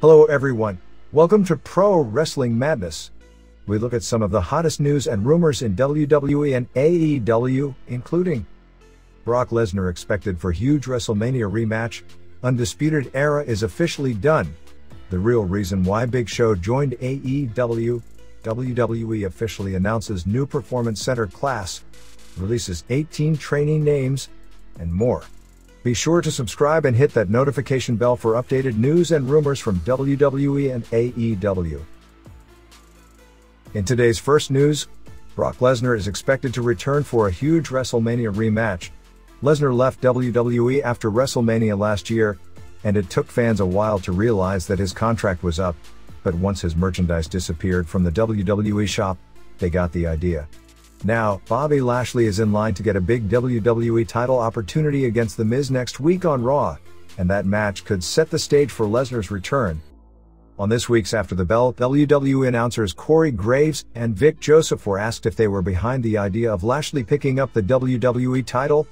Hello everyone, welcome to Pro Wrestling Madness. We look at some of the hottest news and rumors in WWE and AEW, including Brock Lesnar expected for huge WrestleMania rematch, Undisputed Era is officially done, the real reason why Big Show joined AEW, WWE officially announces new Performance Center class, releases 18 trainee names, and more. Be sure to subscribe and hit that notification bell for updated news and rumors from WWE and AEW. In today's first news, Brock Lesnar is expected to return for a huge WrestleMania rematch. Lesnar left WWE after WrestleMania last year, and it took fans a while to realize that his contract was up, but once his merchandise disappeared from the WWE shop, they got the idea. Now, Bobby Lashley is in line to get a big WWE title opportunity against The Miz next week on Raw, and that match could set the stage for Lesnar's return. On this week's After the Bell, WWE announcers Corey Graves and Vic Joseph were asked if they were behind the idea of Lashley picking up the WWE title.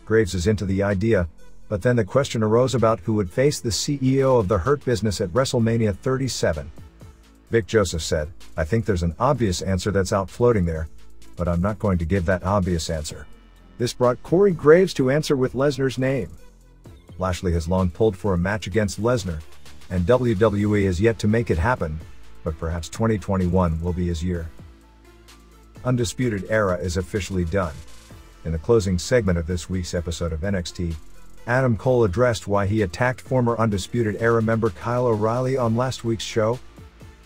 Graves is into the idea, but then the question arose about who would face the CEO of the Hurt Business at WrestleMania 37. Vic Joseph said, "I think there's an obvious answer that's out floating there, but I'm not going to give that obvious answer." This brought Corey Graves to answer with Lesnar's name. Lashley has long pulled for a match against Lesnar, and WWE has yet to make it happen, but perhaps 2021 will be his year. Undisputed Era is officially done. In the closing segment of this week's episode of NXT, Adam Cole addressed why he attacked former Undisputed Era member Kyle O'Reilly on last week's show.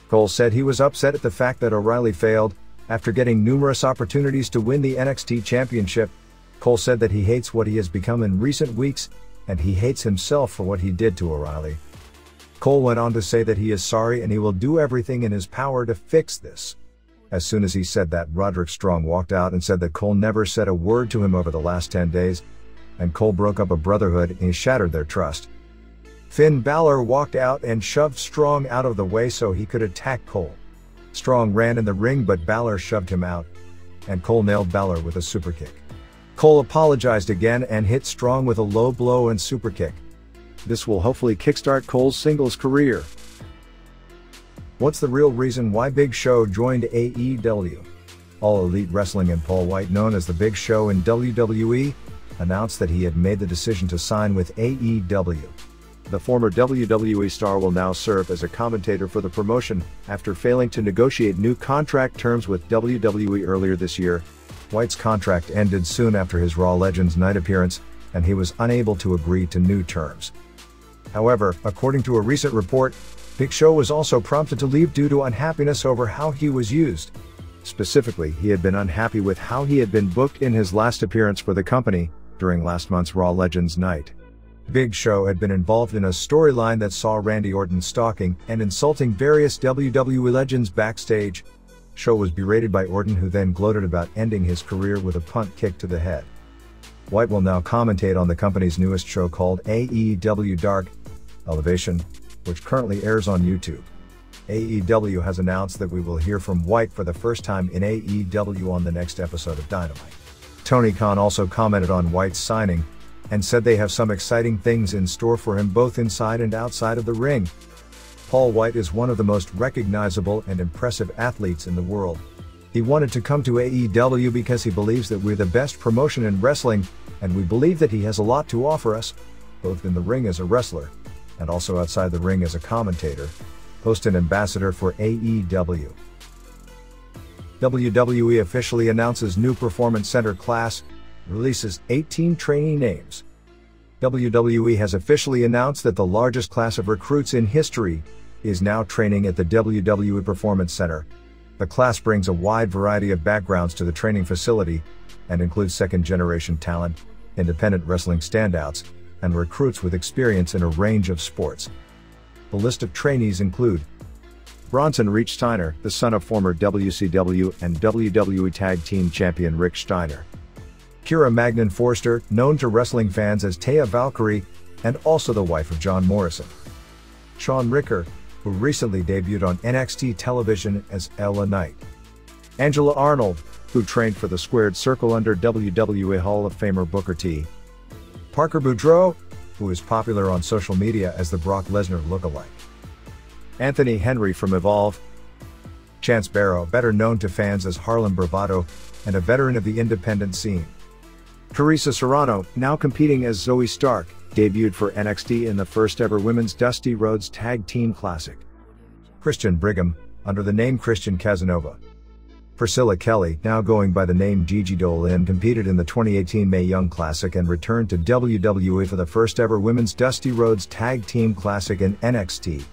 Cole said he was upset at the fact that O'Reilly failed, after getting numerous opportunities to win the NXT Championship. Cole said that he hates what he has become in recent weeks, and he hates himself for what he did to O'Reilly. Cole went on to say that he is sorry and he will do everything in his power to fix this. As soon as he said that, Roderick Strong walked out and said that Cole never said a word to him over the last 10 days, and Cole broke up a brotherhood and he shattered their trust. Finn Balor walked out and shoved Strong out of the way so he could attack Cole. Strong ran in the ring but Balor shoved him out, and Cole nailed Balor with a superkick. Cole apologized again and hit Strong with a low blow and superkick. This will hopefully kickstart Cole's singles career. What's the real reason why Big Show joined AEW? All Elite Wrestling and Paul White, known as the Big Show in WWE, announced that he had made the decision to sign with AEW. The former WWE star will now serve as a commentator for the promotion after failing to negotiate new contract terms with WWE earlier this year. White's contract ended soon after his Raw Legends Night appearance, and he was unable to agree to new terms. However, according to a recent report, Big Show was also prompted to leave due to unhappiness over how he was used. Specifically, he had been unhappy with how he had been booked in his last appearance for the company during last month's Raw Legends Night. Big Show had been involved in a storyline that saw Randy Orton stalking and insulting various WWE legends backstage. Show was berated by Orton, who then gloated about ending his career with a punt kick to the head. White will now commentate on the company's newest show called AEW Dark Elevation, which currently airs on YouTube. AEW has announced that we will hear from White for the first time in AEW on the next episode of Dynamite. Tony Khan also commented on White's signing, and said they have some exciting things in store for him both inside and outside of the ring. Paul White is one of the most recognizable and impressive athletes in the world. He wanted to come to AEW because he believes that we're the best promotion in wrestling, and we believe that he has a lot to offer us, both in the ring as a wrestler, and also outside the ring as a commentator, host and ambassador for AEW. WWE officially announces new Performance Center class, releases 18 trainee names. WWE has officially announced that the largest class of recruits in history is now training at the WWE Performance Center. The class brings a wide variety of backgrounds to the training facility and includes second-generation talent, independent wrestling standouts, and recruits with experience in a range of sports. The list of trainees include Bronson Reach Steiner, the son of former WCW and WWE Tag Team Champion Rick Steiner. Kira Magnan Forster, known to wrestling fans as Taya Valkyrie, and also the wife of John Morrison. Shawn Ricker, who recently debuted on NXT television as Ella Knight. Angela Arnold, who trained for the Squared Circle under WWE Hall of Famer Booker T. Parker Boudreaux, who is popular on social media as the Brock Lesnar lookalike. Anthony Henry from Evolve. Chance Barrow, better known to fans as Harlem Bravado, and a veteran of the independent scene. Carissa Serrano, now competing as Zoe Stark, debuted for NXT in the first ever Women's Dusty Rhodes Tag Team Classic. Christian Brigham, under the name Christian Casanova. Priscilla Kelly, now going by the name Gigi Dolin, competed in the 2018 Mae Young Classic and returned to WWE for the first ever Women's Dusty Rhodes Tag Team Classic in NXT.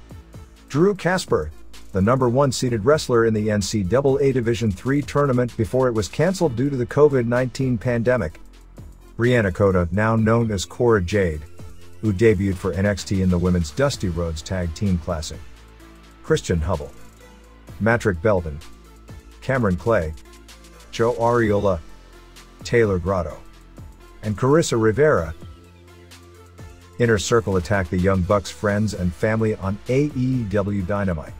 Drew Casper, the number 1 seeded wrestler in the NCAA Division III tournament before it was cancelled due to the COVID-19 pandemic. Brianna Cota, now known as Cora Jade, who debuted for NXT in the Women's Dusty Rhodes Tag Team Classic. Christian Hubble. Matrick Belden. Cameron Clay. Joe Ariola. Taylor Grotto. And Carissa Rivera. Inner Circle attacked the Young Bucks friends and family on AEW Dynamite.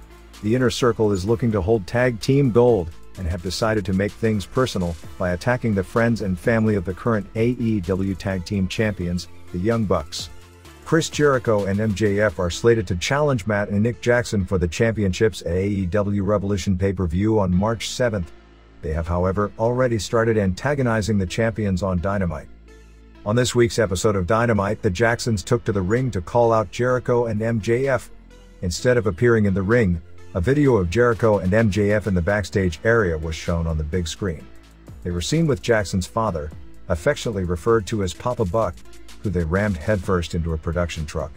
The Inner Circle is looking to hold tag team gold, and have decided to make things personal by attacking the friends and family of the current AEW Tag Team Champions, the Young Bucks. Chris Jericho and MJF are slated to challenge Matt and Nick Jackson for the championships at AEW Revolution pay-per-view on March 7th. They have, however, already started antagonizing the champions on Dynamite. On this week's episode of Dynamite, the Jacksons took to the ring to call out Jericho and MJF. Instead of appearing in the ring, a video of Jericho and MJF in the backstage area was shown on the big screen. They were seen with Jackson's father, affectionately referred to as Papa Buck, who they rammed headfirst into a production truck.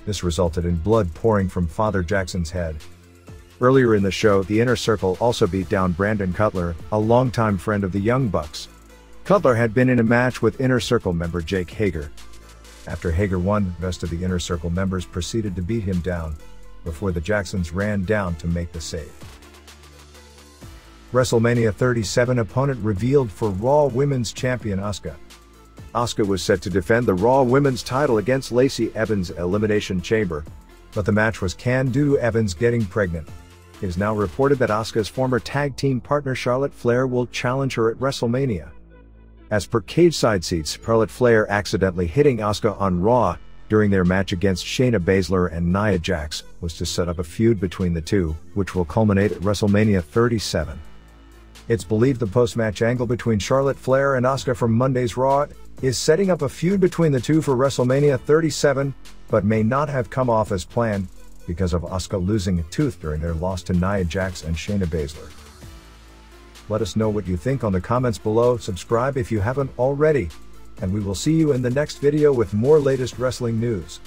This resulted in blood pouring from Father Jackson's head. Earlier in the show, the Inner Circle also beat down Brandon Cutler, a longtime friend of the Young Bucks. Cutler had been in a match with Inner Circle member Jake Hager. After Hager won, the rest of the Inner Circle members proceeded to beat him down, before the Jacksons ran down to make the save. WrestleMania 37 opponent revealed for Raw Women's Champion Asuka. Asuka was set to defend the Raw Women's title against Lacey Evans' Elimination Chamber, but the match was canned due to Evans getting pregnant. It is now reported that Asuka's former tag team partner Charlotte Flair will challenge her at WrestleMania. As per cage side seats, Charlotte Flair accidentally hitting Asuka on Raw during their match against Shayna Baszler and Nia Jax was to set up a feud between the two, which will culminate at WrestleMania 37. It's believed the post-match angle between Charlotte Flair and Asuka from Monday's Raw is setting up a feud between the two for WrestleMania 37, but may not have come off as planned because of Asuka losing a tooth during their loss to Nia Jax and Shayna Baszler. Let us know what you think on the comments below, subscribe if you haven't already, and we will see you in the next video with more latest wrestling news.